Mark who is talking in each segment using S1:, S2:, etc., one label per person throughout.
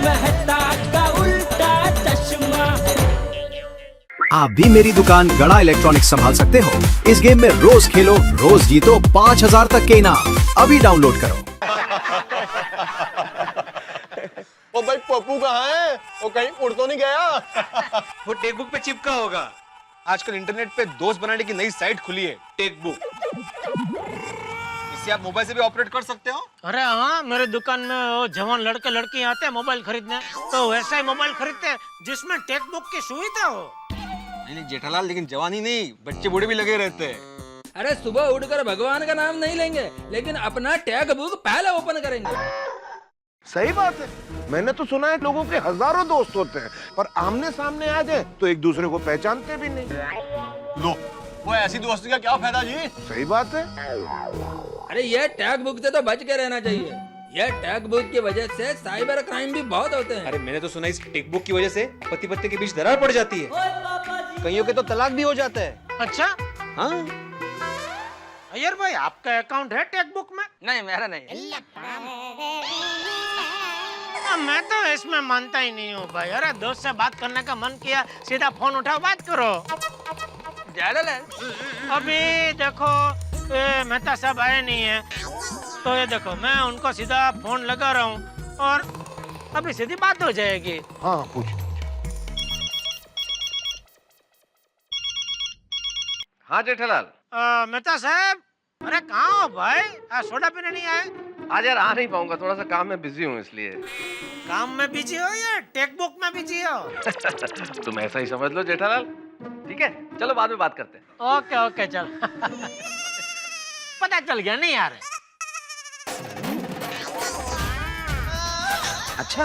S1: मेहता का उल्टा चश्मा।
S2: आप भी मेरी दुकान गड़ा इलेक्ट्रॉनिक्स संभाल सकते हो। इस गेम में रोज खेलो, रोज जीतो 5000 तक के इनाम। अभी डाउनलोड करो।
S3: ओ भाई पप्पू कहाँ है? वो कहीं उड़ तो नहीं गया?
S4: वो टेक बुक पे चिपका होगा। आजकल इंटरनेट पे दोस्त बनाने की नई साइट खुली है, टेक बुक। इसे आप मोबाइल से भी ऑपरेट कर सकते हो।
S5: अरे हाँ, मेरे दुकान में वो जवान लड़के लड़की आते हैं मोबाइल खरीदने, तो वैसा ही मोबाइल खरीदते हैं जिसमें टेक बुक की सुविधा हो।
S4: नहीं जेठालाल, लेकिन जवानी नहीं, बच्चे बूढ़े भी लगे रहते हैं।
S6: अरे सुबह उठकर भगवान का नाम नहीं लेंगे, लेकिन अपना टैग बुक पहले ओपन करेंगे।
S3: सही बात है। मैंने तो सुना है लोगों के हजारों दोस्त होते हैं, पर आमने सामने आ जाए तो एक दूसरे को पहचानते भी नहीं।
S4: लो, वो ऐसी दोस्ती का क्या फायदा जी?
S3: सही बात है।
S6: अरे ये टैग बुक से तो बच के रहना चाहिए। ये टैग बुक की वजह से साइबर क्राइम भी बहुत होते हैं।
S4: अरे मैंने तो सुना इस टेक बुक की वजह से पति पत्नी के बीच दरार पड़ जाती है। कईयों के तो तलाक भी हो जाता है।
S5: अच्छा
S4: हाँ
S5: अय्यर भाई, आपका अकाउंट है टेक बुक में?
S6: नहीं, मेरा नहीं।
S5: मैं तो इसमें मानता ही नहीं हूँ भाई। अरे दोस्त से बात करने का मन किया, सीधा फोन उठाओ, बात करो। अभी देखो ये मेहता साहब आए नहीं है, तो ये देखो मैं उनको सीधा फोन लगा रहा हूँ और अभी सीधी बात हो जाएगी।
S3: हाँ पूछ।
S7: हाँ जेठालाल,
S5: मेहता साहब, अरे कहाँ हो भाई? सोडा पीने नहीं आए?
S7: आज यार आ नहीं पाऊंगा, थोड़ा सा काम में बिजी हूँ इसलिए।
S5: काम में बिजी हो या टेक बुक में बिजी हो?
S7: तुम ऐसा ही समझ लो जेठालाल। ठीक है, चलो बाद में बात करते हैं।
S5: ओके ओके चल। पता चल गया नहीं यार?
S4: अच्छा,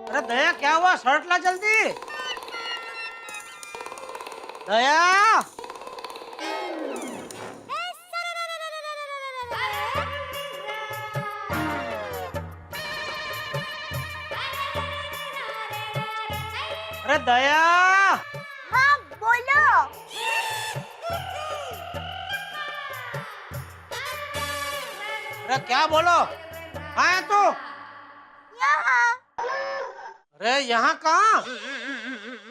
S5: अरे दया, क्या हुआ? शर्ट ला जल्दी। दया, अरे दया।
S8: हाँ बोलो।
S5: अरे क्या बोलो? कहाँ है तू?
S8: यहाँ।
S5: अरे यहाँ कहाँ?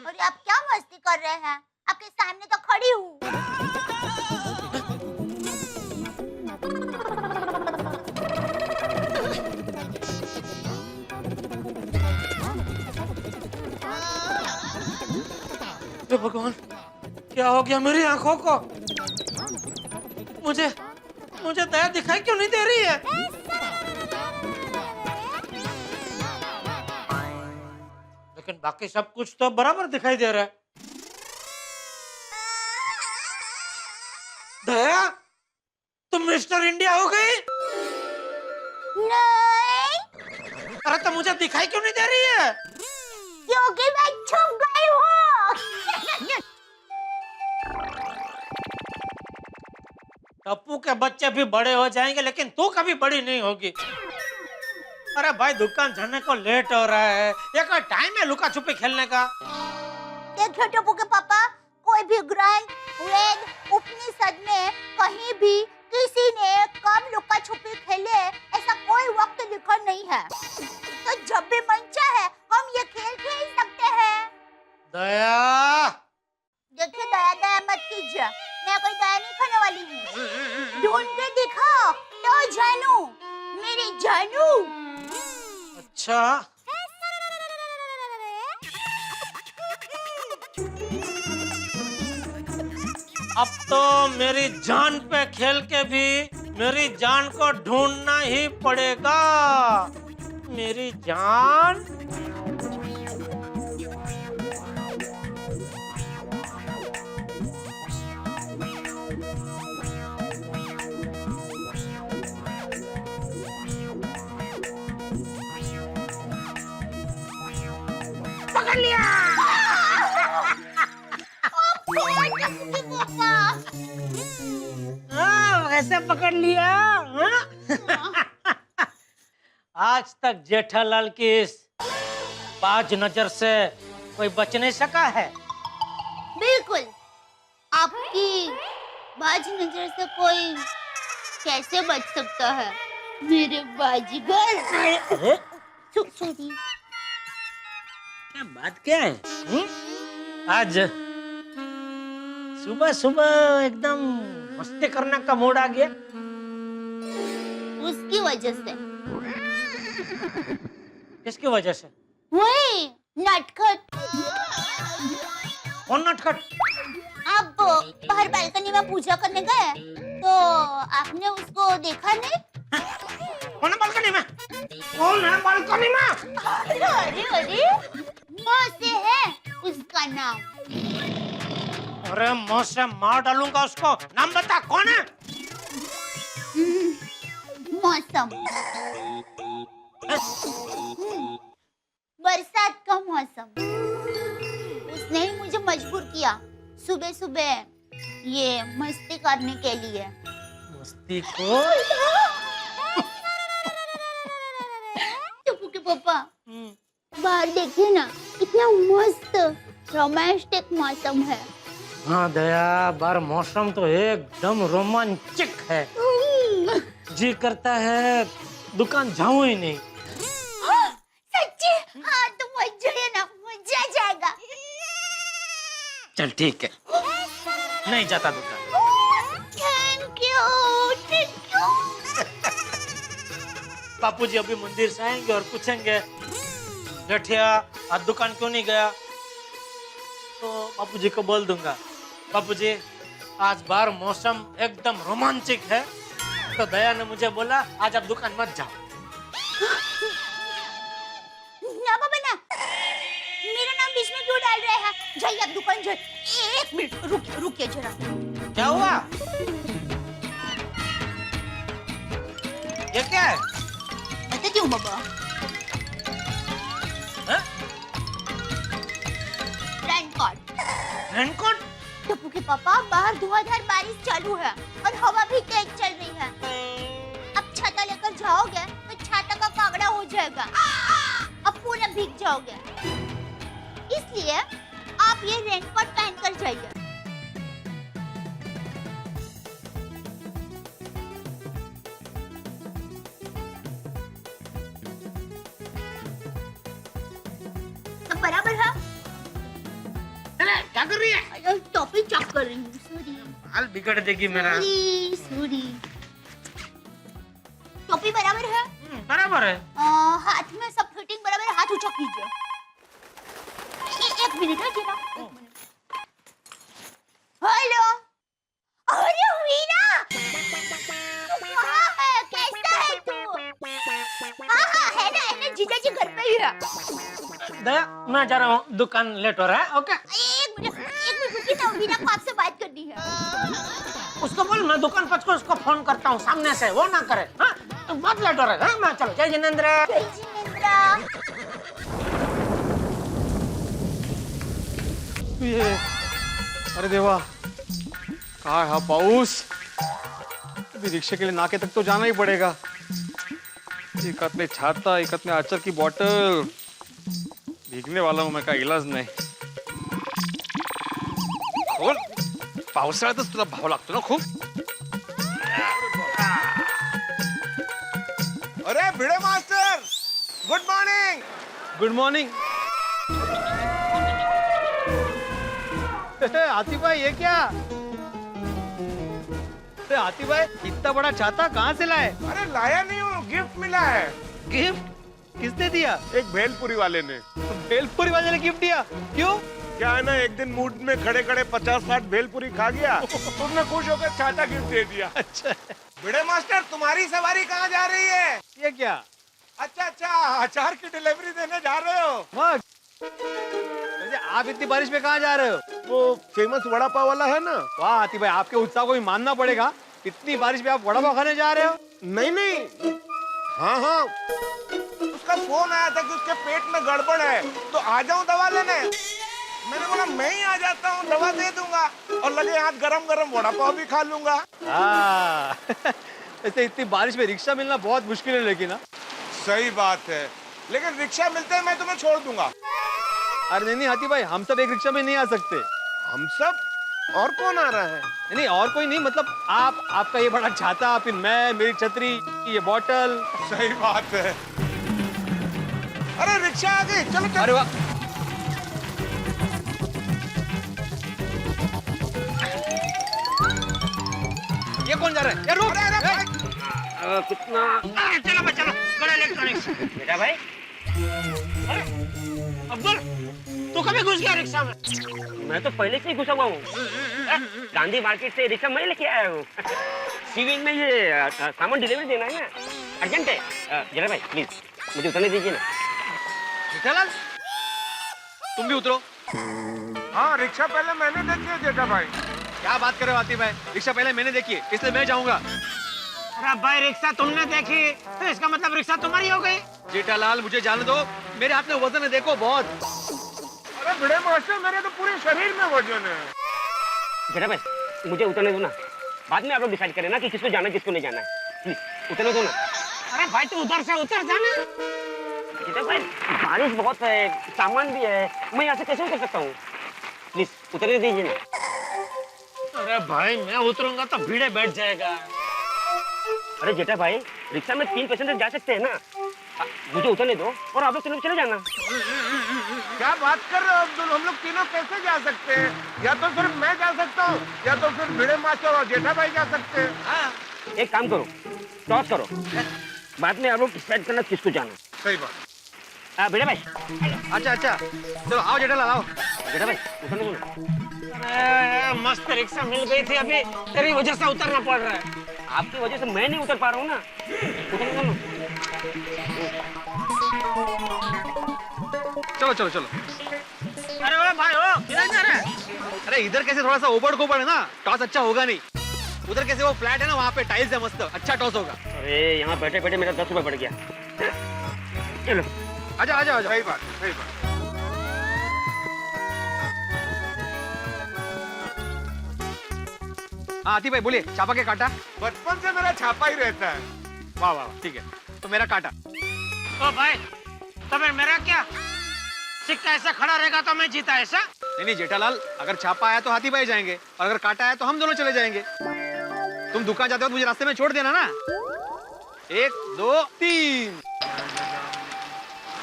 S8: अरे आप क्या मस्ती कर रहे हैं? आपके सामने तो खड़ी हूँ।
S5: हे भगवान, क्या हो गया मेरी आंखों को? मुझे दया दिखाई क्यों नहीं दे रही है? लेकिन बाकी सब कुछ तो बराबर दिखाई दे रहा है। दया, तुम मिस्टर इंडिया हो गई?
S8: नहीं,
S5: अरे तो मुझे दिखाई क्यों नहीं दे रही है?
S8: क्योंकि मैं छुप गई हूँ।
S5: टप्पू के बच्चे भी बड़े हो जाएंगे, लेकिन तू कभी बड़ी नहीं होगी। अरे भाई, दुकान जाने को लेट हो रहा है, ये कोई टाइम है लुका छुपी खेलने का?
S8: देखो टप्पू के पापा, कोई भी ग्रंथ, वेद, उपनिषद में कहीं भी किसी ने कब लुका छुपी खेले ऐसा कोई वक्त लिखा नहीं है। तो जब भी मन चाहे हम ये खेल खेल सकते हैं।
S5: दया,
S8: देखिए दया दया मत कीजिए, मैं कोई दया नहीं खाने वाली हूँ। ढूंढ के दिखाओ तो जानू, मेरी जानू।
S5: अच्छा अब तो मेरी जान पे खेल के भी मेरी जान को ढूंढना ही पड़ेगा। मेरी जान, पकड़ लिया। वैसे पकड़ लिया। आज तक जेठालाल की इस बाज नजर से कोई बच नहीं सका है।
S8: बिल्कुल, आपकी बाज नजर से कोई कैसे बच सकता है मेरे बाजीगर?
S5: अरे
S8: सॉरी।
S5: क्या बात क्या है? आज सुबह सुबह एकदम मस्ती करने का मूड आ गया।
S8: उसकी वजह से।
S5: किसकी वजह से?
S8: वही नटखट।
S5: कौन नटखट?
S8: आप बाहर बालकनी में पूजा करने गए तो आपने उसको देखा नहीं?
S5: कौन है बालकनी में? कौन है बालकनी में?
S8: अरे अरे मौसे है उसका नाम।
S5: अरे मुंह से मार डालूंगा उसको। नाम बता, कौन है?
S8: मौसम। बरसात का मौसम। उसने ही मुझे मजबूर किया सुबह सुबह ये मस्ती करने के लिए।
S5: मस्ती को?
S8: टप्पू के पापा बाहर देखिए ना, कितना मस्त रोमांटिक मौसम है।
S5: हाँ दया, बार मौसम तो एकदम रोमांचक है। जी करता है दुकान जाऊं ही नहीं।
S8: सच्ची? हाँ तो मत जाइए ना, मजा आ जाएगा।
S5: चल ठीक है, नहीं जाता दुकान।
S8: Thank you, thank you.
S5: Bapuji अभी मंदिर से आएंगे और पूछेंगे गठिया आज दुकान क्यों नहीं गया, तो बापूजी को बोल दूंगा बापूजी आज बाहर मौसम एकदम रोमांचक है, तो दया ने मुझे बोला आज आप दुकान मत जाओ।
S8: ना बाबा ना, मेरा नाम बीच में क्यों डाल रहे हैं? जाइए आप दुकान जाइए। एक मिनट रुकिए, रुकिए जरा।
S5: क्या हुआ? ये क्या है?
S8: बताती हूँ बाबा। रेनकोट।
S5: रेनकोट?
S8: टप्पू के पापा बाहर धुआंधार बारिश चालू है और हवा भी तेज चल रही है। अब छाता लेकर जाओगे तो छाता का कागड़ा हो जाएगा, अब पूरा भीग जाओगे। इसलिए आप ये रेनकोट पहनकर जाइए। अब बराबर है?
S5: क्या कर रही है?
S8: टॉपिक चेक कर रही हूँ। सॉरी
S5: हाल बिगड़ देगी मेरा।
S8: Sorry sorry. टोपी बराबर है?
S5: बराबर है।
S8: हाथ में सब फिटिंग बराबर है, हाथ ऊंचा कीजिए। एक मिनट है जरा। हेलो, अरे वीरा, तू कहाँ है? कैसा है तू? हाँ है ना, जीजा जी घर पे ही है।
S5: दया मैं जा रहा हूँ, दुकान लेट हो रहा है। ओके
S8: एक मिनट रुकिए ना, वीरा को आपसे बात करनी है।
S5: उसको बोल मैं दुकान पहुंच कर उसको फोन करता हूँ सामने से, वो ना करे। हाँ बहुत लेट हो रहा है। मैं चलो। जय जिनेंद्र।
S8: जय जिनेंद्र।
S9: अरे देवा, काय हा पाऊस। अभी रिक्शे के लिए नाके तक तो जाना ही पड़ेगा। एक हाथ में छाता, एक हाथ में आचार की बोतल, भीगने वाला हूं मैं, का इलाज नाही।
S4: बोल, पावसाळ्यातच तुला भाव लागतो ना खूप।
S3: अरे Bhide master, good morning.
S9: Good morning. Hathi भाई ये क्या? हाथी भाई इतना बड़ा छाता कहाँ से लाए?
S3: अरे लाया नहीं हूँ, गिफ्ट मिला है।
S9: गिफ्ट? किसने दिया?
S3: एक भेलपुरी वाले ने।
S9: भेलपुरी वाले ने गिफ्ट दिया? क्यों?
S3: क्या है ना, एक दिन मूड में खड़े खड़े 50-60 भेलपुरी खा गया, तुमने खुश होकर छाता गिफ्ट दे दिया।
S9: अच्छा
S3: भिड़े मास्टर, तुम्हारी सवारी कहाँ जा रही है?
S9: ये क्या?
S3: अच्छा, अचार की डिलीवरी देने जा रहे हो?
S9: वाह, आप इतनी बारिश में कहाँ जा रहे हो?
S3: वो फेमस वड़ा पाव वाला है ना।
S9: वाह हाथी भाई, आपके उत्साह को भी मानना पड़ेगा। इतनी बारिश में आप वड़ा पाव खाने जा रहे हो?
S3: नहीं, हाँ, उसका फोन आया था कि उसके पेट में गड़बड़ है, तो आ जाऊं दवा लेने। मैंने बोला मैं ही आ जाता हूँ, दवा दे दूंगा और लगे हाथ गरम गरम वड़ा पाव भी खा लूंगा।
S9: ऐसे इतनी बारिश में रिक्शा मिलना बहुत मुश्किल है। लेकिन
S3: सही बात है, लेकिन रिक्शा मिलते हैं मैं तुम्हें छोड़ दूंगा।
S9: अरे नहीं हाथी भाई, हम सब एक रिक्शा में नहीं आ सकते।
S3: हम सब? और कौन आ रहा है?
S9: नहीं और कोई नहीं, मतलब आप, आपका ये बड़ा छाता, फिर मैं, मेरी छतरी, ये बॉटल।
S3: सही बात है। अरे रिक्शा आ गई, चलो चलो।
S9: अरे वाह, ये कौन जा रहा है? ये रुक।
S3: अरे भाई,
S5: चलो भाई चलो, गड़ा इलेक्ट्रॉनिक्स। बेटा भाई, अरे अब्दुल, तू कभी घुस गया रिक्शा में?
S10: मैं तो पहले से ही घुसा हुआ हूँ। गांधी मार्केट से रिक्शा मैं लेके आया हूँ। सीविंग में ये सामान डिलीवरी देना है ना, अर्जेंट है। जरा भाई प्लीज मुझे उतरने दीजिए ना।
S9: जेठालाल, तुम भी उतरो।
S3: हाँ रिक्शा पहले मैंने देखी है जेठा भाई।
S9: क्या बात कर रहे हो आतिफ भाई, रिक्शा पहले मैंने देखी है, इसलिए मैं जाऊंगा।
S5: अरे भाई रिक्शा तुमने देखी तो इसका मतलब रिक्शा तुम्हारी हो गई।
S9: जेठालाल मुझे जाने दो, मेरे हाथ में वजन है, देखो बहुत।
S3: अरे बड़े मास्टर, मेरे तो पूरे शरीर में वजन है।
S10: जरा भाई मुझे उतरने दो ना, बाद में आप लोग डिसाइड करें ना कि किसको जाना है किसको नहीं जाना है। प्लीज उतरने दो ना।
S5: अरे भाई तू उधर से उतर जाना।
S10: जेठा भाई बारिश बहुत है, सामान भी है, मैं यहाँ से कैसे उतर सकता हूँ? प्लीज उतरने दीजिए ना।
S5: अरे भाई मैं उतरूंगा तो भीड़े बैठ जाएगा।
S10: अरे जेठा भाई रिक्शा में 3 पैसेंजर जा सकते हैं ना, मुझे उतरने दो और आप लोग चले जाना।
S3: क्या बात कर रहे हो अब्दुल, हम लोग तीनों कैसे जा सकते हैं? या तो सिर्फ मैं जा सकता हूँ, या तो फिर भिड़े मास्टर और जेठा भाई जा सकते हैं।
S10: एक काम करो, टॉस करो, बाद में आप लोग डिसाइड करना किसको जाना।
S3: सही बात।
S10: भिड़े भाई।
S9: अच्छा अच्छा, चलो आओ जेठालाल आओ।
S10: जेठा भाई उतरने दो ना।
S5: अरे मस्त रिक्शा मिल गई थी, अभी तेरी वजह से उतरना पड़ रहा है।
S10: आपकी वजह से मैं नहीं उतर पा रहा हूँ ना, उतरने दो ना।
S9: चलो चलो चलो।
S5: अरे ओ भाई ओ किधर जा रहा है?
S9: अरे इधर कैसे थोड़ा सा ओबड़ खोबड़ है ना, टॉस अच्छा होगा नहीं। उधर कैसे वो फ्लैट है ना, वहाँ पे टाइल्स है मस्त, अच्छा टॉस होगा।
S10: अरे यहाँ बैठे बैठे मेरा 10 रुपए बढ़ गया। चलो
S9: आजा आजा आजा।
S3: सही बात, सही बात।
S9: हाँ आतिफ भाई बोलिए, छापा के काटा?
S3: बचपन से मेरा छापा ही रहता है।
S9: वाह वाह, ठीक है, तो मेरा काटा।
S5: ओ भाई तो फिर मेरा क्या? सिक्का ऐसा खड़ा रहेगा तो मैं जीता ऐसा?
S9: नहीं नहीं जेठालाल, अगर छापा आया तो हाथी भाई जाएंगे, और अगर काटा आया तो हम दोनों चले जाएंगे। तुम दुकान जाते हो तो मुझे रास्ते में छोड़ देना ना। 1 2 3।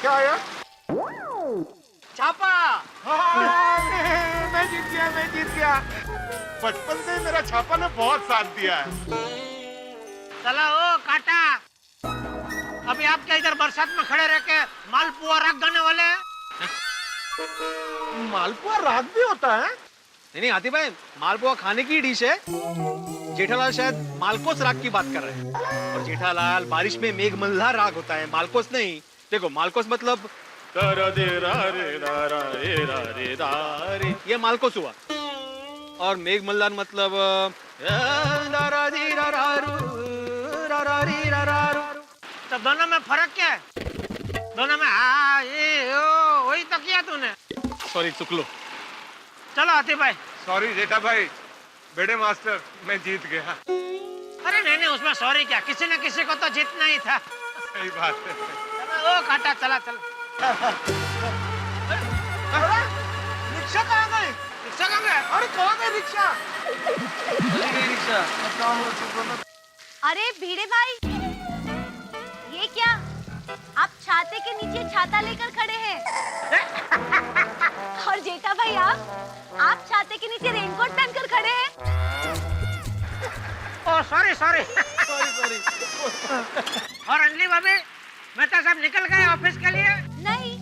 S3: क्या आया?
S9: छापा।
S3: मैं जीत गया, मैं जीत गया। बचपन से ही मेरा छापा ने बहुत साथ दिया है।
S5: चला ओ काटा, अभी आप क्या इधर बरसात में खड़े रह के मालपुआ रख देने वाले हैं?
S3: मालपुआ रात भी होता है?
S9: नहीं नहीं आतिफ भाई, मालपुआ खाने की डिश है। जेठालाल शायद मालकोस राग की बात कर रहे हैं, और जेठालाल बारिश में मेघ मल्हार राग होता है, मालकोस नहीं। देखो मालकोस मतलब ये मालकोस हुआ, और मेघ मल्हार मतलब
S5: तो दोनों में फर्क क्या है? दोनों में हाँ ये ओ वही तो किया तूने।
S9: सॉरी चुक लो।
S5: चलो आतिफ भाई।
S3: सॉरी जेठा भाई, बेड़े मास्टर मैं जीत गया।
S5: अरे नहीं नहीं, उसमें सॉरी क्या, किसी न किसी को तो जीतना ही था।
S3: सही बात है।
S5: चलो ओ काटा, चला चला।
S3: रिक्शा कहाँ गई?
S5: रिक्शा कहाँ गया?
S3: अरे कहाँ गई रिक्शा?
S8: अरे भिड़े भाई, ये क्या? आप छाते के नीचे छाता लेकर खड़े हैं। और जेठा भाई आप छाते के नीचे रेनकोट पहनकर खड़े हैं।
S5: ओ सॉरी सॉरी सॉरी। और अंजलि भाभी, मेहता साहब निकल गए ऑफिस के लिए?
S8: नहीं,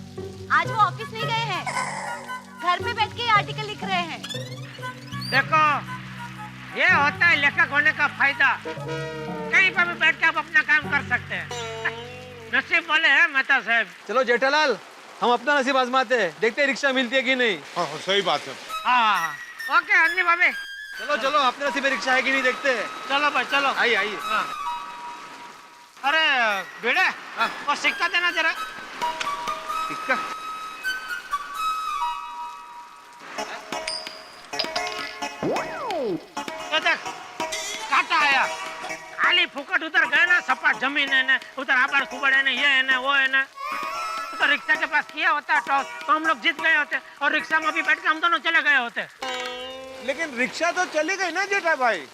S8: आज वो ऑफिस नहीं गए हैं, घर में बैठ के आर्टिकल लिख रहे हैं।
S5: देखो ये होता है लेखक होने का फायदा, कहीं पर भी बैठ के आप अपना काम कर सकते हैं। नसीब वाले हैं मेहता साहब।
S9: चलो जेठालाल, हम अपना नसीब आजमाते हैं, देखते हैं रिक्शा मिलती है कि नहीं।
S3: हाँ सही बात है।
S5: हाँ ओके अंजलि भाभी।
S9: चलो चलो, अपने नसीब में रिक्शा है कि नहीं देखते हैं।
S5: चलो भाई चलो।
S9: आइए आइए।
S5: हाँ। अरे भिड़े, वो सिक्का देना जरा।
S9: सिक्का?
S5: ये देख काटा आया, खाली फुकट उधर गए ना, सपाट जमीन है ना, उधर आबार खुबड़ है ना, ये है ना वो है ना। तो रिक्शा के पास किया होता टॉस तो हम लोग जीत गए होते, और रिक्शा में भी बैठ के हम दोनों चले गए होते।
S3: लेकिन रिक्शा तो चली गई ना जेठा भाई।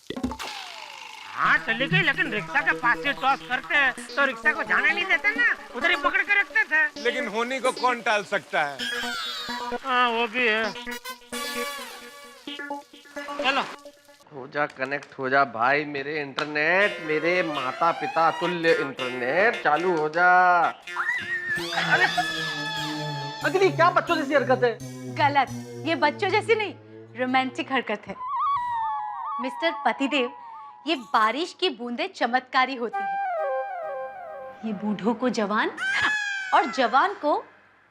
S10: हाँ चली गई, लेकिन रिक्शा के पास से टॉस करते हैं तो रिक्शा को जाने नहीं देते ना, उधर ही पकड़ के रखते थे।
S3: लेकिन होनी को कौन टाल सकता है।
S5: हाँ वो भी है। चलो
S7: हो जा कनेक्ट हो जा भाई, मेरे इंटरनेट, मेरे माता पिता तुल्य इंटरनेट चालू हो जा। अरे अगली क्या बच्चों जैसी हरकत है?
S11: गलत, ये बच्चों जैसी नहीं, रोमांटिक हरकत है। मिस्टर पतिदेव, ये बारिश की बूंदें चमत्कारी होती है। ये बूढ़ों को जवान और जवान को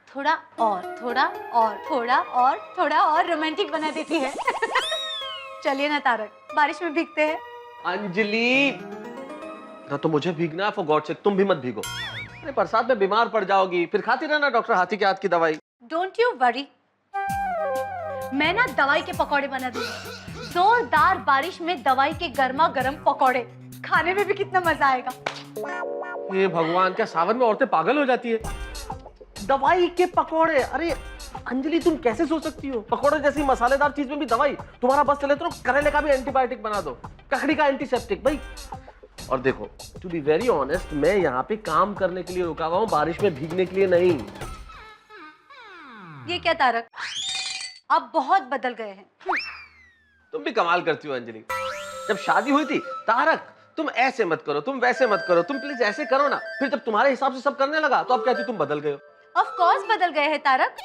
S11: थोड़ा और थोड़ा और थोड़ा और थोड़ा और रोमांटिक बना देती है। चलिए ना तारक, बारिश में भीगते हैं।
S7: अंजलि, ना तो मुझे भीगना है, फॉर गॉड सेक तुम भी मत भीगो। अरे बरसात में बीमार पड़ जाओगी, फिर खाती रहना डॉक्टर हाथी के हाथ की दवाई।
S11: डोंट यू वरी, मैं ना दवाई के पकौड़े बना दूंगी। जोरदार बारिश में दवाई के गर्मा गर्म पकौड़े खाने में भी कितना मजा आएगा।
S7: ये भगवान, क्या सावन में औरतें पागल हो जाती है? दवाई के पकौड़े? अरे अंजलि तुम कैसे सोच सकती हो? पकौड़े जैसी मसालेदार चीज में भी दवाई? तुम्हारा बस चले तो करेले का भी एंटीबायोटिक बना दो, ककड़ी का एंटीसेप्टिक भाई। और देखो, टू बी वेरी ऑनेस्ट, मैं यहाँ पे काम करने के लिए रुका हुआ हूँ, बारिश में भीगने के लिए नहीं।
S11: ये क्या तारक, आप बहुत बदल गए हैं।
S7: तुम भी कमाल करती हो अंजलि। जब शादी हुई थी, तारक तुम ऐसे मत करो, तुम वैसे मत करो, तुम प्लीज ऐसे करो ना। फिर जब तुम्हारे हिसाब से सब करने लगा तो अब कहती तुम बदल गए हो।
S11: ऑफ कोर्स बदल गए हैं तारक।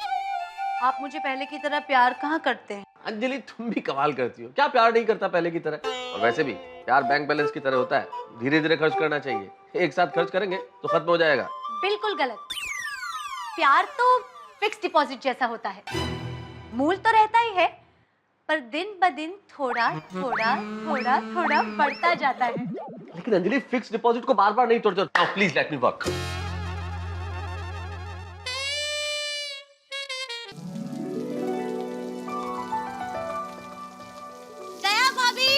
S11: आप मुझे पहले की तरह प्यार कहाँ करते हैं?
S7: अंजलि तुम भी कमाल करती हो, क्या प्यार नहीं करता पहले की तरह? और वैसे भी प्यार बैंक बैलेंस की तरह होता है, धीरे धीरे खर्च करना चाहिए। एक साथ खर्च करेंगे तो खत्म हो जाएगा।
S11: बिल्कुल गलत। प्यार तो फिक्स डिपॉजिट जैसा होता है, मूल तो रहता ही है, पर दिन ब दिन थोड़ा थोड़ा थोड़ा थोड़ा बढ़ता जाता है।
S7: लेकिन अंजलि फिक्स डिपॉजिट को बार बार नहीं तोड़ते। Now please let me work.
S11: Daya भाभी,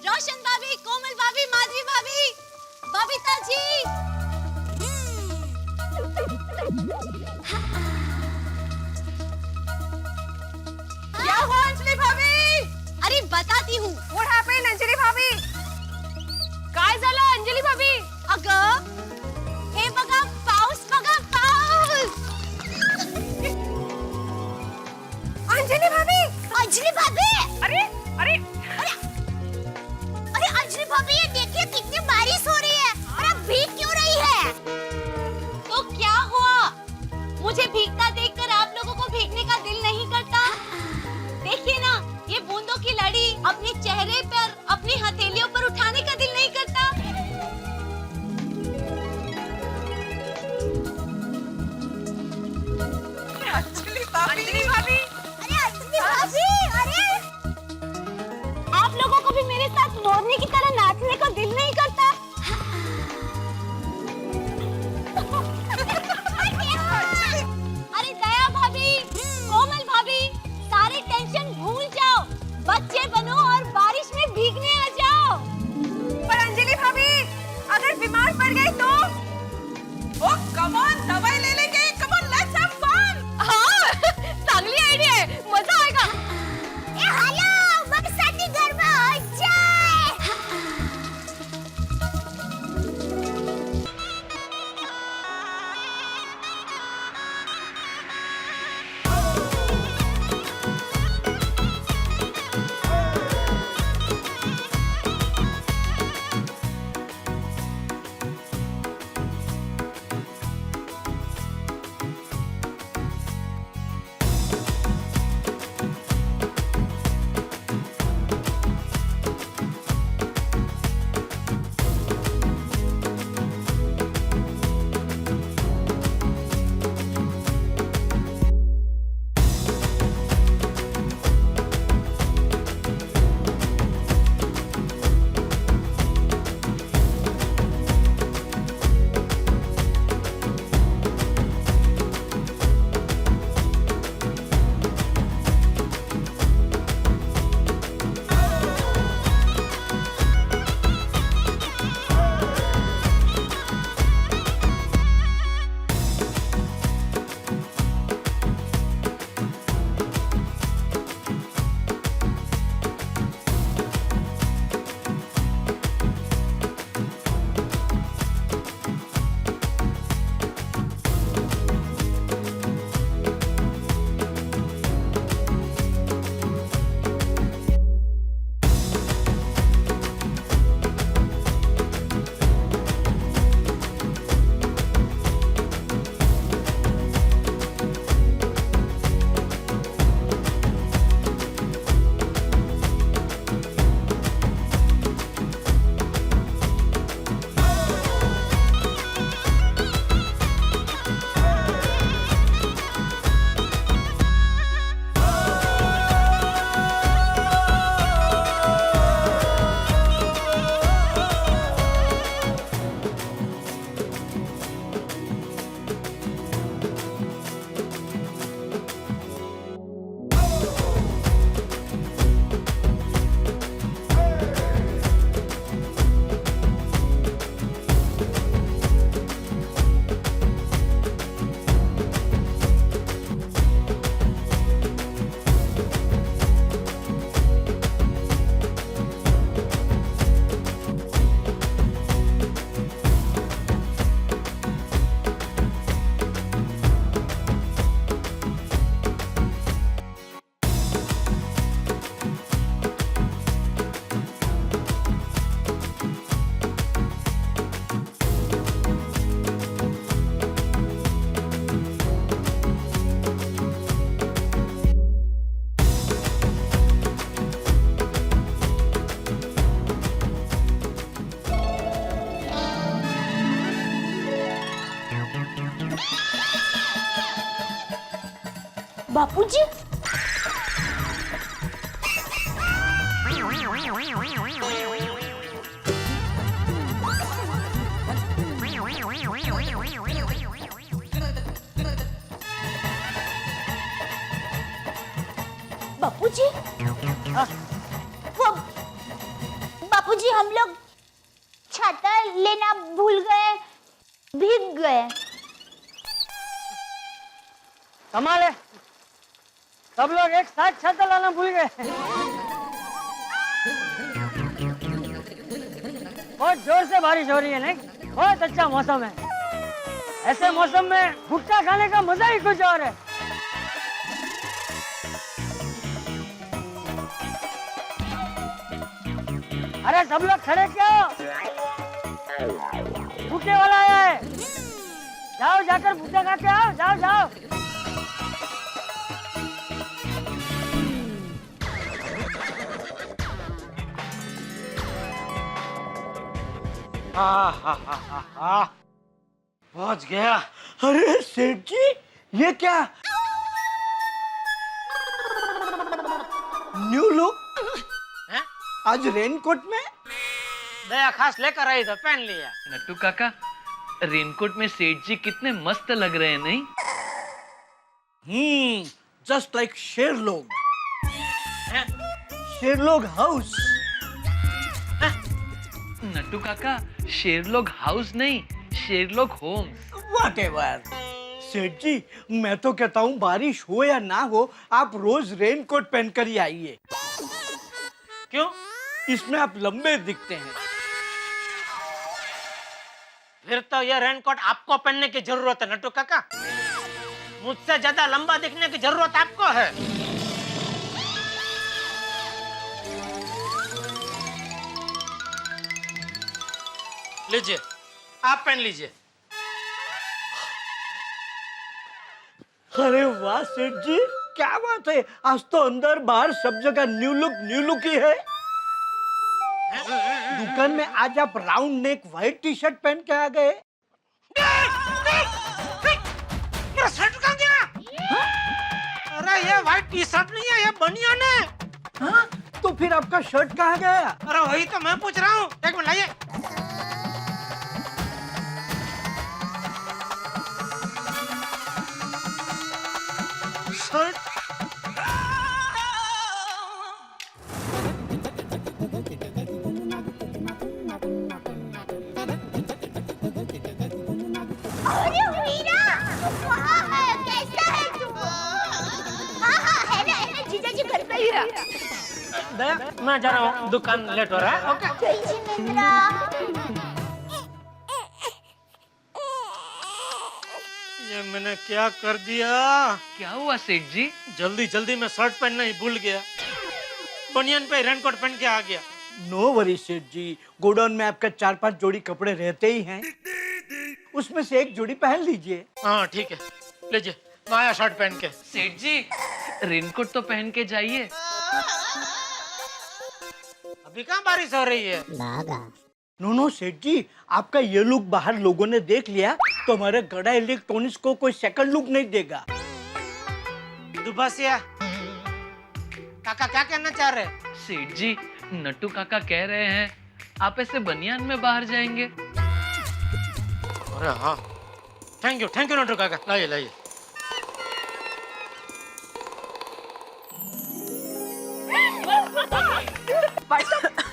S11: रोशन भाभी, कोमल भाभी, माधवी भाभी, बबीता जी। क्या हुआ अंजलि भाभी? अरे बताती हूँ। What happened अंजलि भाभी? काय झालं अंजलि भाभी? अगं, हे बघा पाऊस, बघा पाऊस। अंजलि भाभी, अंजलि भाभी, अरे अरे अरे अरे अंजलि भाभी, ये देखिए कितनी बारिश हो रही है और आप भीग क्यों रही है? तो क्या हुआ? मुझे भीगता देखकर आप लोगों को भीगने का दिल नहीं करता? देखिए ना, ये बूंदों की लड़ी अपने चेहरे पर, अपनी हथेलियों पर उठाने का दिल नहीं करता? अंजलि भाभी, अरे अंजलि भाभी, अरे आप लोगों को भी मेरे साथ मोरनी की तरह नाचने का दिल नहीं करता? अरे दया भाभी, कोमल भाभी, सारे टेंशन भूल जाओ, बच्चे बनो और बारिश में भीगने आ जाओ। पर अंजलि भाभी, अगर बीमार पड़ गई तो? ओ कम ऑन, दवाई ले लेंगे। Come on, let's have fun. हाँ, चांगली आइडिया है, मजा आएगा। ए हेलो, बरसाती गरबा हो जाए।
S8: बापूजी बापूजी वो बापूजी हम लोग छाता लेना भूल गए, भीग गए।
S5: कमाल है, सब लोग एक साथ छाता लाना भूल गए। बहुत जोर से बारिश हो रही है, नहीं? बहुत अच्छा मौसम है। ऐसे मौसम में भुट्टा खाने का मजा ही कुछ और है। अरे सब लोग खड़े क्यों? भुट्टे वाला आया है, जाओ जाकर भुट्टा खा के आओ, जाओ जाओ। पहुंच गया।
S1: अरे सेठ जी, ये क्या न्यू लुक? आज रेनकोट में?
S5: दया खास लेकर आई तो पहन लिया।
S12: नट्टू काका, रेनकोट में सेठ जी कितने मस्त लग रहे हैं, नहीं?
S1: Just like Sherlock. शेरलोग हाउस।
S12: नट्टू काका, शेरलोग हाउस नहीं, शेरलोग होम्स।
S1: व्हाटएवर। सेठ जी, मैं तो कहता हूँ बारिश हो या ना हो, आप रोज रेनकोट पहनकर ही आइए।
S5: क्यों?
S1: इसमें आप लंबे दिखते हैं।
S5: फिर तो ये रेनकोट आपको पहनने की जरूरत है नट्टू काका। मुझसे ज्यादा लंबा दिखने की जरूरत आपको है। लीजिए, आप पहन लीजिए।
S1: अरे वाह सेठ जी, क्या बात है। आज तो अंदर बाहर सब जगह न्यू लुक ही है। दुकान में आज आप round neck white T shirt पहन के आ गए।
S5: मेरा शर्ट कहाँ गया? अरे ये व्हाइट टी शर्ट नहीं है, ये बनियान है।
S1: हाँ? तो फिर आपका शर्ट कहाँ गया?
S5: अरे वही तो मैं पूछ रहा हूँ, एक मिनट लाइए। शर्ट
S8: अरे वीरा, कहाँ है? कैसा है तू? हाँ, है ना, जीजा जी घर पे ही है।
S5: दया, मैं जा रहा हूँ, दुकान लेट हो रहा है। ओके।
S8: जी मित्रा।
S5: ये मैंने क्या कर दिया?
S12: क्या हुआ सेठ जी?
S5: जल्दी जल्दी में शर्ट पहनना ही भूल गया, बनियान पे रेनकोट पहन के आ गया।
S1: नो वरी सेठ जी, गोडाउन में आपका 4-5 जोड़ी कपड़े रहते ही हैं, उसमें से एक जोड़ी पहन लीजिए।
S5: हाँ ठीक है, लीजिए, मैं आया शर्ट पहन के।
S12: सेठ जी, रेनकोट तो पहन के जाइए।
S5: अभी कहाँ बारिश हो रही है?
S1: नो सेठ जी, आपका ये लुक बाहर लोगों ने देख लिया तो हमारे गड़ा इलेक्ट्रॉनिक्स को कोई सेकंड लुक नहीं देगा।
S5: दुबासिया, काका क्या कहना चाह रहे?
S12: सेठ जी, नट्टू काका कह रहे हैं आप ऐसे बनियान में बाहर जाएंगे।
S5: अरे हाँ, थैंक यू नट्टू काका। लाइए लाइए।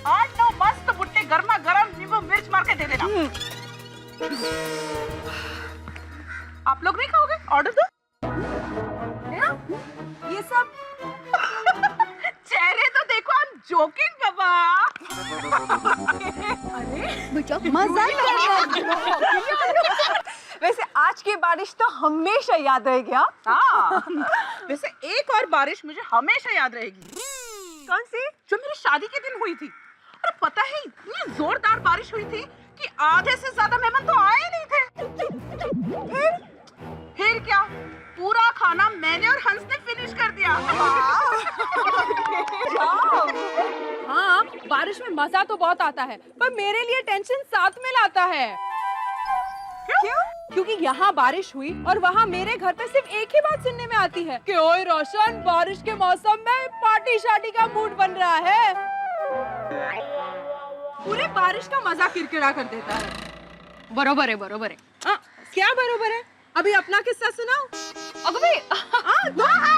S11: आज तो मस्त भुट्टे गर्मा गर्म नींबू मिर्च मार के दे देना। आप लोग नहीं खाओगे? ऑर्डर दो। ये सब चेहरे तो देखो, आई एम जोकिंग बाबा। अरे बेटा मजा कर रहा है। वैसे आज की बारिश तो हमेशा याद रहेगी। हाँ, वैसे एक और बारिश मुझे हमेशा याद रहेगी। कौन सी? जो मेरी शादी के दिन हुई थी। अरे पता है, इतनी जोरदार बारिश हुई थी कि आधे से ज्यादा मेहमान तो आए नहीं थे। फिर क्या, पूरा खाना मैंने और हंस ने फिनिश कर दिया।
S13: हाँ, बारिश में मजा तो बहुत आता है, पर मेरे लिए टेंशन साथ में लाता है।
S11: क्यों?
S13: क्योंकि यहाँ बारिश हुई और वहाँ मेरे घर पे सिर्फ एक ही बात सुनने में आती है कि ओए रोशन, बारिश के मौसम में पार्टी शार्टी का मूड बन रहा है। पूरे बारिश का मजा किरकिरा कर देता है। बरोबर है, बरोबर है। क्या बरोबर है? अभी अपना किस्सा सुनाओ। अभी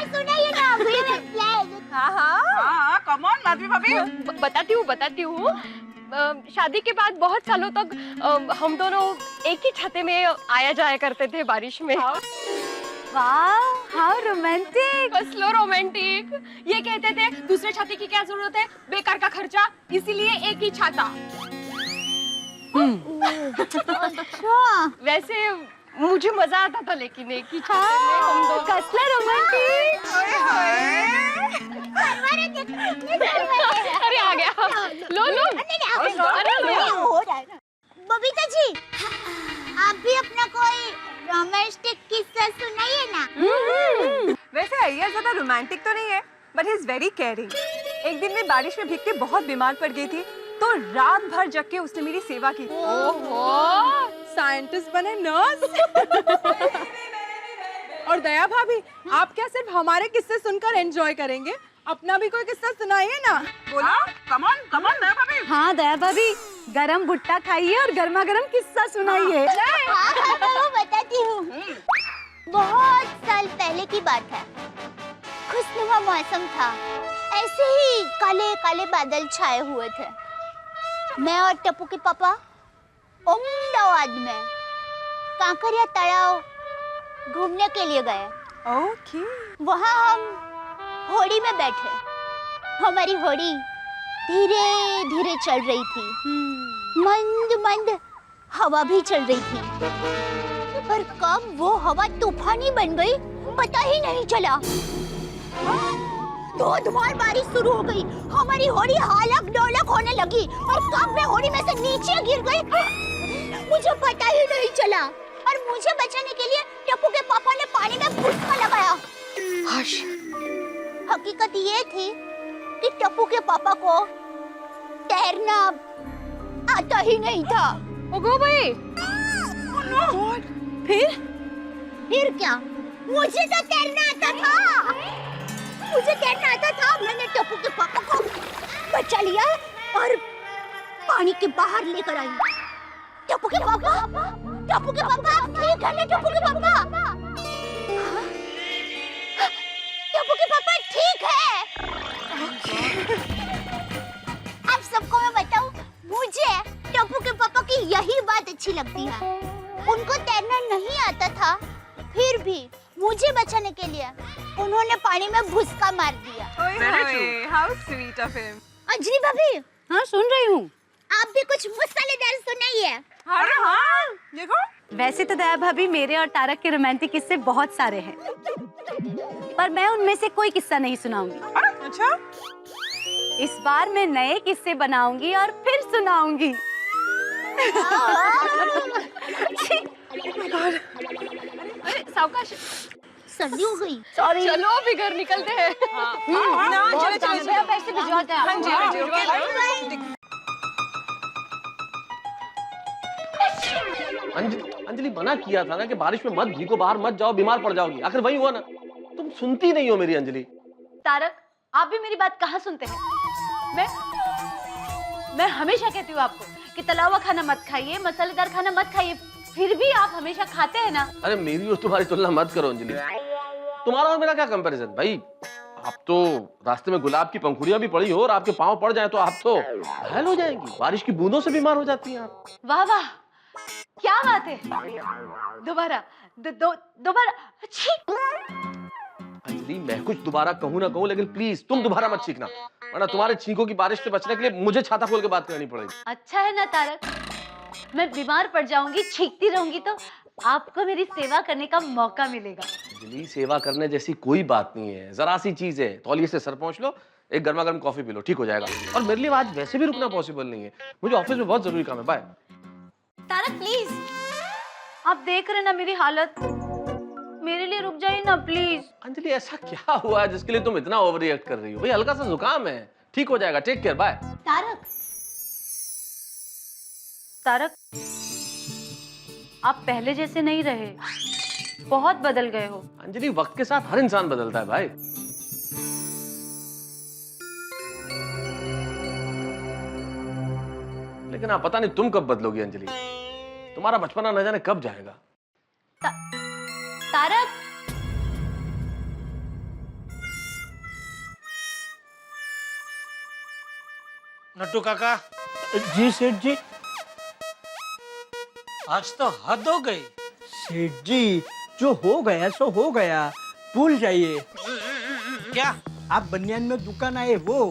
S8: सुनाइए ना।
S13: हाँ, कम ऑन माधवी भाभी।
S14: बताती हूँ। शादी के बाद बहुत सालों तक हम दोनों एक ही छाते में आया जाया करते थे बारिश में।
S11: वाह, हाउ रोमांटिक।
S14: बस लो रोमांटिक। ये कहते थे दूसरे छाते की क्या जरूरत है, बेकार का खर्चा, इसीलिए एक ही छाता। वैसे मुझे मजा आता था, लेकिन एक ही छाते में हम दोनों।
S11: कसला रोमांटिक।
S14: अरे आ गया। लो।
S8: बबीता जी, आप भी अपना कोई रोमांटिक किस्सा सुनाइए ना।
S13: वैसे अय्यर ज्यादा रोमांटिक तो नहीं है, but he is very caring. एक दिन मैं बारिश में भीग के बहुत बीमार पड़ गई थी, तो रात भर जग के उसने मेरी सेवा की। ओहो, साइंटिस्ट बने नर्स। और दया भाभी, आप क्या सिर्फ हमारे किस्से सुनकर एंजॉय करेंगे? अपना भी कोई किस्सा सुनाइए ना। बोलो, कम ऑन दया भाभी।
S11: हाँ दया भाभी, गरम भुट्टा खाइए और गर्मा गर्म किस्सा सुनाइए।
S8: हाँ, बताती हूँ। बहुत साल पहले की बात है। खुशनुमा मौसम था, ऐसे ही काले काले बादल छाए हुए थे। मैं और टप्पू के पापा अहमदाबाद में कांकरिया तालाब घूमने के लिए गए।
S13: ओके।
S8: वहाँ हम होड़ी में बैठे। हमारी होड़ी धीरे धीरे चल रही थी। मंद मंद हवा भी चल रही थी, पर कब वो हवा तूफानी बन गई पता ही नहीं चला। धोधमार बारिश शुरू हो गई। हमारी होड़ी हालक डोलक होने लगी और कब मैं होड़ी में से नीचे गिर गई मुझे पता ही नहीं चला। और मुझे बचाने के लिए टप्पू के पापा ने पानी में भुसका लगाया। हकीकत ये थी कि टप्पू के पापा को तैरना आता ही नहीं था।
S14: ओगो भाई।
S8: फिर क्या, मुझे तो तैरना आता था। मैंने टप्पू के पापा को बचा लिया और पानी के बाहर लेकर आई। टप्पू के पापा ठीक है ना? टप्पू के पापा ठीक है। आप सबको मैं बताऊं, मुझे टप्पू के पापा की यही बात अच्छी लगती है। उनको तैरना नहीं आता था, फिर भी मुझे बचाने के लिए उन्होंने पानी में भुसका मार दिया।
S13: How sweet of him.
S8: Anjali भाभी,
S11: हाँ सुन रही हूँ।
S8: आप भी कुछ मसालेदार सुनाइए।
S13: हाँ, देखो।
S11: वैसे तो दया भाभी, मेरे और तारक के रोमांटिक किस्से बहुत सारे हैं, पर मैं उनमें से कोई किस्सा नहीं सुनाऊंगी।
S13: अच्छा?
S11: इस बार मैं नए किस्से बनाऊंगी और फिर सुनाऊंगी।
S14: अरे सावकाश,
S8: सर्दी हो गई।
S11: सॉरी।
S14: चलो अभी घर निकलते हैं।
S11: चलो पैसे भिजवाते हैं।
S13: हाँ जी,
S7: अंजलि मना किया था ना कि बारिश में मत भीगो, बाहर मत जाओ, बीमार पड़ जाओगी। आखिर वही हुआ ना। तुम सुनती नहीं हो मेरी अंजलि।
S11: तारक, आप भी मेरी बात कहाँ सुनते हैं? मैं हमेशा कहती हूँ आपको कि तला हुआ खाना मत खाइए, मसालेदार खाना मत खाइए, फिर भी आप हमेशा खाते हैं ना।
S7: अरे मेरी और तुम्हारी तुलना मत करो अंजलि। तुम्हारा और मेरा क्या कंपैरिजन भाई। आप तो रास्ते में गुलाब की पंखुड़ियां भी पड़ी हो और आपके पांव पड़ जाए तो आप तो घायल हो जाएंगी। बारिश की बूंदों से बीमार हो जाती हैं आप।
S11: वाह वाह, क्या बात है। दोबारा
S7: अंजलि, मैं कुछ दोबारा कहूँ ना कहूँ, लेकिन प्लीज तुम दोबारा मत छींकना, वरना तुम्हारे छींकों की बारिश से बचने के लिए मुझे छाता खोल के बात करनी पड़ेगी।
S11: अच्छा है ना तारक, मैं बीमार पड़ जाऊंगी, छींकती रहूंगी तो आपको मेरी सेवा करने का मौका मिलेगा।
S7: अंजलि, सेवा करने जैसी कोई बात नहीं है, जरा सी चीज है। तौलिए से सर पहुंच लो, एक गर्मा गर्म कॉफी पी लो, ठीक हो जाएगा। और मेरे लिए आज वैसे भी रुकना पॉसिबल नहीं है, मुझे ऑफिस में बहुत जरूरी काम है। बाय।
S11: तारक प्लीज, आप देख रहे ना मेरी हालत, मेरे लिए रुक जाइए ना प्लीज।
S7: अंजलि, ऐसा क्या हुआ है जिसके लिए तुम इतना ओवर रिएक्ट कर रही हो? भाई हल्का सा जुकाम है, ठीक हो जाएगा। Take care, bye.
S11: तारक
S15: आप पहले जैसे नहीं रहे, बहुत बदल गए हो।
S7: अंजलि, वक्त के साथ हर इंसान बदलता है भाई। लेकिन आप पता नहीं तुम कब बदलोगी अंजलि, तुम्हारा बचपना न जाने कब जाएगा।
S15: तारक,
S5: नट्टू काका,
S1: जी सेठ जी।
S5: आज तो हद हो गई।
S1: सेठ जी, जो हो गया सो हो गया, भूल जाइए।
S5: क्या
S1: आप बनियान में दुकान आए, वो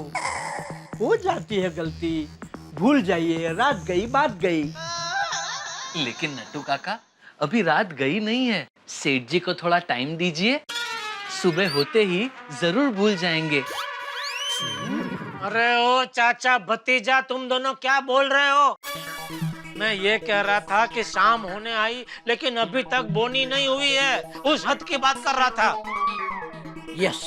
S1: हो जाती है गलती, भूल जाइए। रात गई बात गई।
S12: लेकिन नट्टू काका, अभी रात गई नहीं है। सेठ जी को थोड़ा टाइम दीजिए, सुबह होते ही जरूर भूल जाएंगे।
S5: अरे ओ चाचा भतीजा, तुम दोनों क्या बोल रहे हो? मैं ये कह रहा था कि शाम होने आई लेकिन अभी तक बोनी नहीं हुई है, उस हद की बात कर रहा था।
S1: यस,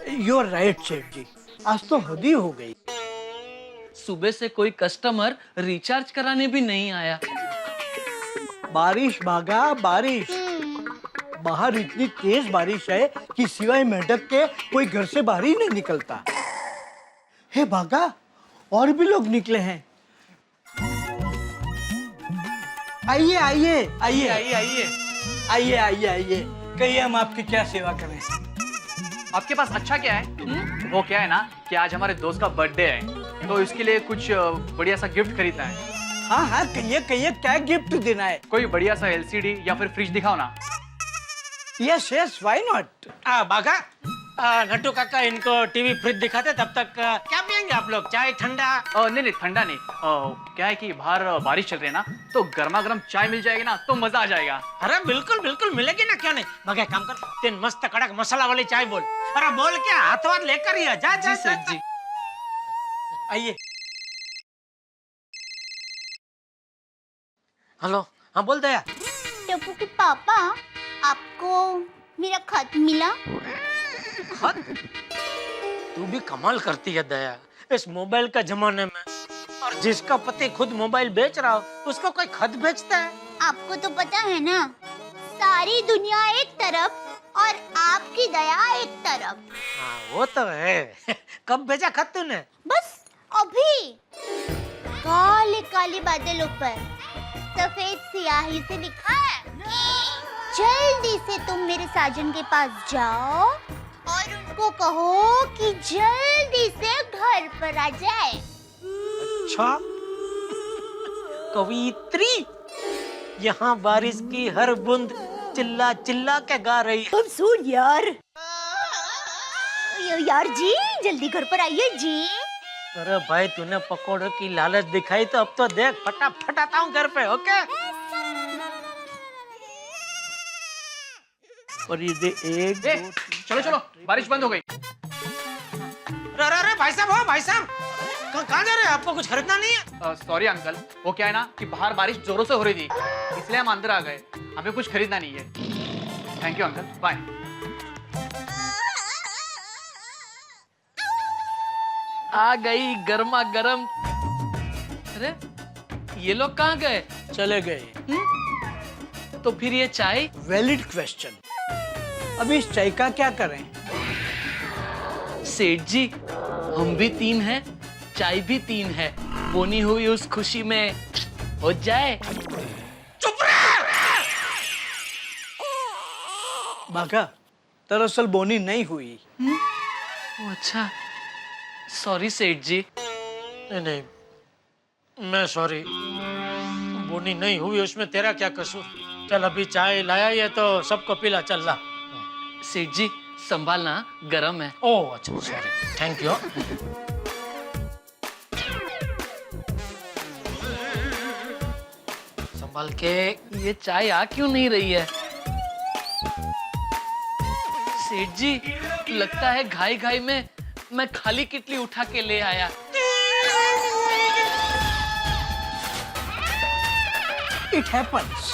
S1: यू आर राइट सेठ जी, आज तो हद ही हो गई।
S12: सुबह से कोई कस्टमर रिचार्ज कराने भी नहीं आया।
S1: बारिश भागा बारिश, बाहर इतनी तेज बारिश है कि सिवाय मेढक के कोई घर से बाहर ही नहीं निकलता। हे भागा, और भी लोग निकले हैं। आइए आइए आइए
S12: आइए आइए
S1: आइए आइए आइए, कहिए हम आपकी क्या सेवा करें।
S16: आपके पास अच्छा क्या है? वो क्या है ना कि आज हमारे दोस्त का बर्थडे है, तो इसके लिए कुछ बढ़िया सा गिफ्ट खरीदना है।
S1: हाँ हाँ, कहिए कहिए, क्या गिफ्ट देना है?
S16: कोई बढ़िया सा एलसीडी या फिर फ्रिज दिखाओ ना।
S1: Yes yes, why not.
S5: बागा, नट्टू काका इनको टीवी फ्रिज दिखाते, तब तक क्या पियेंगे आप लोग? चाय, ठंडा?
S16: नहीं नहीं, ठंडा नहीं। क्या है कि बाहर बारिश चल रही है ना, तो गर्मा गर्म चाय मिल जाएगी ना तो मजा आ जाएगा।
S5: अरे बिल्कुल बिल्कुल मिलेगी ना, क्यों नहीं। मगर काम कर, तीन मस्त कड़क मसाला वाली चाय बोल। अरे बोल क्या, हाथ वाथ लेकर ही आ, जा जा
S12: जी सेठ जी।
S5: आइए। हेलो, हाँ बोल दया।
S8: टप्पू के पापा, आपको मेरा खत मिला?
S5: खत? तू भी कमाल करती है दया, इस मोबाइल का जमाने में, और जिसका पति खुद मोबाइल बेच रहा हो उसको कोई खत भेजता है?
S8: आपको तो पता है ना, सारी दुनिया एक तरफ और आपकी दया एक तरफ।
S5: हाँ वो तो है। कब भेजा खत तूने?
S8: बस अभी। काले काले बादलों पर सफेद स्याही से लिखा है कि जल्दी से तुम मेरे साजन के पास जाओ और उनको कहो कि जल्दी से घर पर आ जाए।
S5: अच्छा, कवित्री, यहाँ बारिश की हर बूंद चिल्ला चिल्ला के गा रही है।
S8: तुम सुन यार, यार जी, जल्दी घर पर आइए जी।
S5: अरे भाई, तूने पकोड़ों की लालच दिखाई तो अब तो देख, फटाफट आता हूँ घर पे। ओके।
S1: और ये दे एक
S16: चलो चलो, बारिश बंद हो गई।
S5: अरे भाई साहब, हो भाई साहब, कहाँ जा रहे हैं? आपको कुछ खरीदना नहीं है?
S16: सॉरी अंकल, वो क्या है ना कि बाहर बारिश जोरों से हो रही थी, इसलिए हम अंदर आ गए। हमें कुछ खरीदना नहीं है। Thank you uncle, bye.
S12: आ गई गर्मा गर्म। अरे ये लोग कहाँ गए?
S1: चले गए।
S12: तो फिर ये चाय?
S1: Valid question. अब इस चाय का क्या करें?
S12: सेठ जी, हम भी 3 हैं, चाय भी 3 है, बोनी हुई उस खुशी में हो जाए।
S1: बाका, दरअसल बोनी नहीं हुई।
S12: अच्छा, सॉरी सेठ जी।
S5: नहीं नहीं, मैं सॉरी। बोनी नहीं हुई उसमें तेरा क्या कसूर? चल, अभी चाय लाया ये तो सबको पिला, चल ला।
S12: सेठ जी संभालना, गरम है।
S5: ओह अच्छा, सॉरी, थैंक यू। संभाल के।
S12: ये चाय आ क्यों नहीं रही है? सेठ जी, लगता है घाई घाई में मैं खाली किटली उठा के ले आया।
S1: It happens.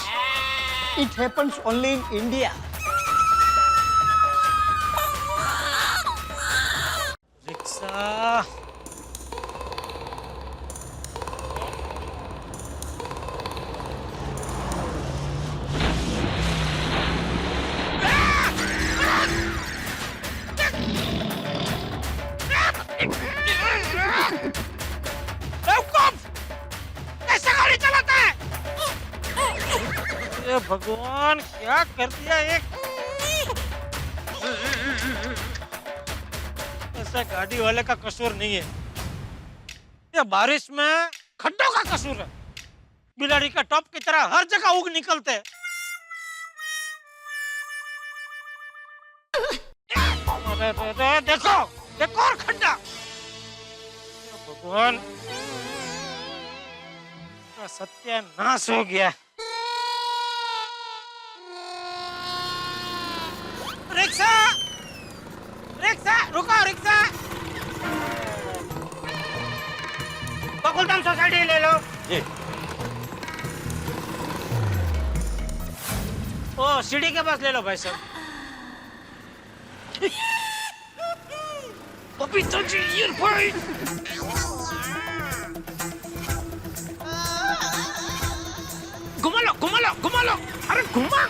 S1: It happens only in India.
S5: Rickshaw. ये भगवान क्या कर दिया एक ऐसा गाड़ी वाले का कसूर नहीं है, ये बारिश में खड्डों का कसूर है। बिलाड़ी का टॉप की तरह हर जगह उग निकलते हैं। देखो देखो और खड्डा। भगवान का सत्यानाश हो गया। रिक्शा रिक्शा रुको रिक्शा। बकुलधाम सोसाइटी ले लो जी। ओ सीढ़ी के पास ले लो भाई साहब। अभी तो जी भाई घुमा लो अरे घुमा।